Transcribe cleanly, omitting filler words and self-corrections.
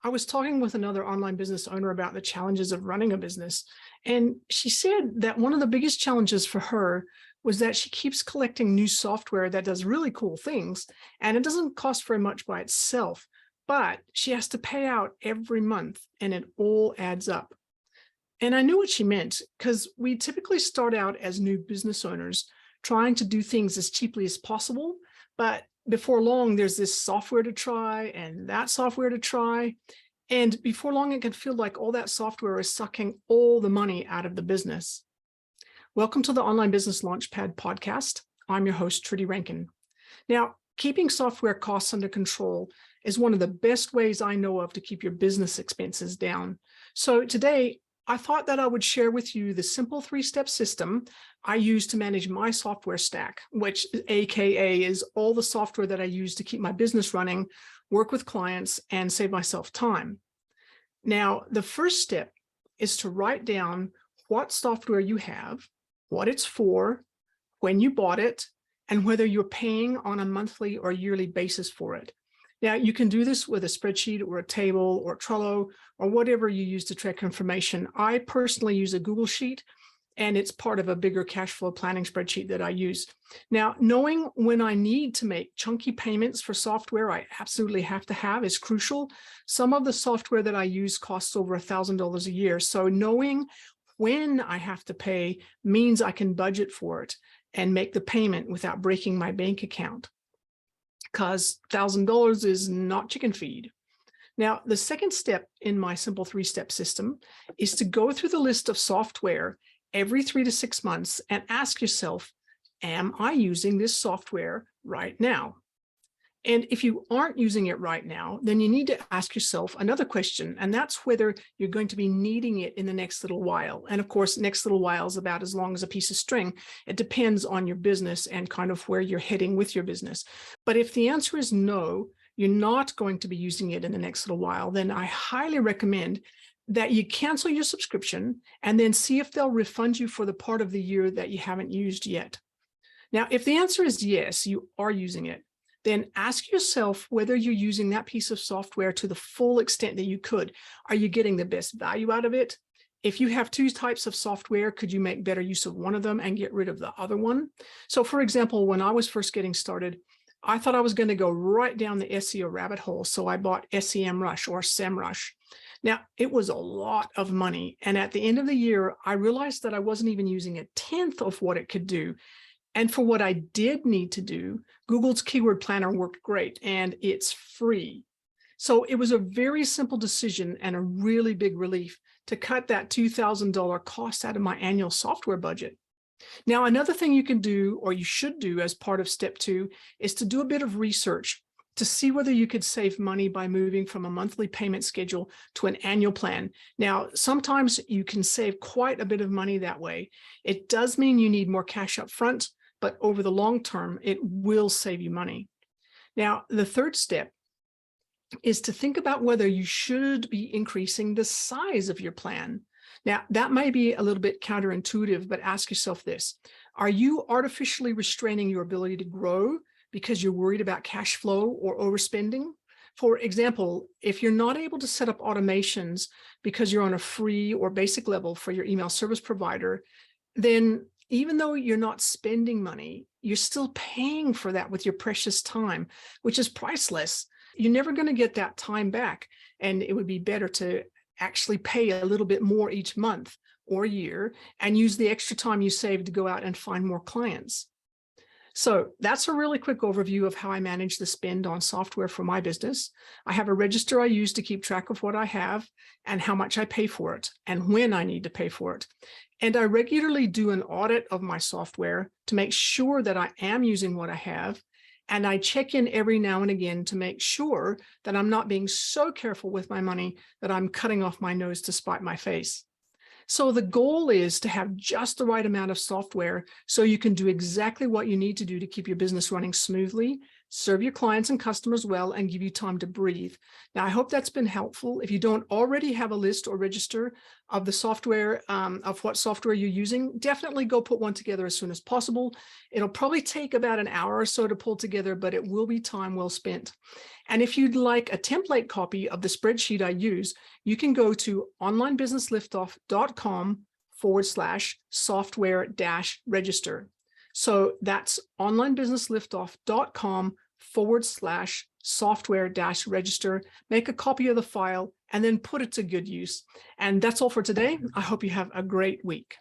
I was talking with another online business owner about the challenges of running a business. And she said that one of the biggest challenges for her was that she keeps collecting new software that does really cool things, and it doesn't cost very much by itself, but she has to pay out every month and it all adds up. And I knew what she meant because we typically start out as new business owners trying to do things as cheaply as possible. But before long, there's this software to try and that software to try. And before long, it can feel like all that software is sucking all the money out of the business. Welcome to the Online Business Launchpad podcast. I'm your host, Trudy Rankin. Now, keeping software costs under control is one of the best ways I know of to keep your business expenses down. So today, I thought that I would share with you the simple three-step system I use to manage my software stack, which AKA is all the software that I use to keep my business running, work with clients, and save myself time. Now, the first step is to write down what software you have, what it's for, when you bought it, and whether you're paying on a monthly or yearly basis for it. Now, you can do this with a spreadsheet or a table or Trello or whatever you use to track information. I personally use a Google Sheet, and it's part of a bigger cash flow planning spreadsheet that I use. Now, knowing when I need to make chunky payments for software I absolutely have to have is crucial. Some of the software that I use costs over $1,000 a year. So knowing when I have to pay means I can budget for it and make the payment without breaking my bank account, because $1,000 is not chicken feed. Now, the second step in my simple three-step system is to go through the list of software every 3 to 6 months and ask yourself, am I using this software right now? And if you aren't using it right now, then you need to ask yourself another question, and that's whether you're going to be needing it in the next little while. And of course, next little while is about as long as a piece of string. It depends on your business and kind of where you're heading with your business. But if the answer is no, you're not going to be using it in the next little while, then I highly recommend that you cancel your subscription and then see if they'll refund you for the part of the year that you haven't used yet. Now, if the answer is yes, you are using it, then ask yourself whether you're using that piece of software to the full extent that you could. Are you getting the best value out of it? If you have two types of software, could you make better use of one of them and get rid of the other one? So for example, when I was first getting started, I thought I was going to go right down the SEO rabbit hole. So I bought SEMrush or SEMrush. Now, it was a lot of money. And at the end of the year, I realized that I wasn't even using 1/10 of what it could do. And for what I did need to do, Google's keyword planner worked great, and it's free. So it was a very simple decision and a really big relief to cut that $2,000 cost out of my annual software budget. Now, another thing you can do, or you should do as part of step 2, is to do a bit of research to see whether you could save money by moving from a monthly payment schedule to an annual plan. Now, sometimes you can save quite a bit of money that way. It does mean you need more cash up front, but over the long term, it will save you money. Now, the third step is to think about whether you should be increasing the size of your plan. Now, that may be a little bit counterintuitive, but ask yourself this. Are you artificially restraining your ability to grow because you're worried about cash flow or overspending? For example, if you're not able to set up automations because you're on a free or basic level for your email service provider, then even though you're not spending money, you're still paying for that with your precious time, which is priceless. You're never going to get that time back. And it would be better to actually pay a little bit more each month or year and use the extra time you save to go out and find more clients. So that's a really quick overview of how I manage the spend on software for my business. I have a register I use to keep track of what I have and how much I pay for it and when I need to pay for it. And I regularly do an audit of my software to make sure that I am using what I have. And I check in every now and again to make sure that I'm not being so careful with my money that I'm cutting off my nose to spite my face. So the goal is to have just the right amount of software so you can do exactly what you need to do to keep your business running smoothly, serve your clients and customers well, and give you time to breathe. Now, I hope that's been helpful. If you don't already have a list or register of the software, of what software you're using, definitely go put one together as soon as possible. It'll probably take about an hour or so to pull together, but it will be time well spent. And if you'd like a template copy of the spreadsheet I use, you can go to onlinebusinessliftoff.com/software-register. So that's onlinebusinessliftoff.com/software-register. Make a copy of the file and then put it to good use. And that's all for today. I hope you have a great week.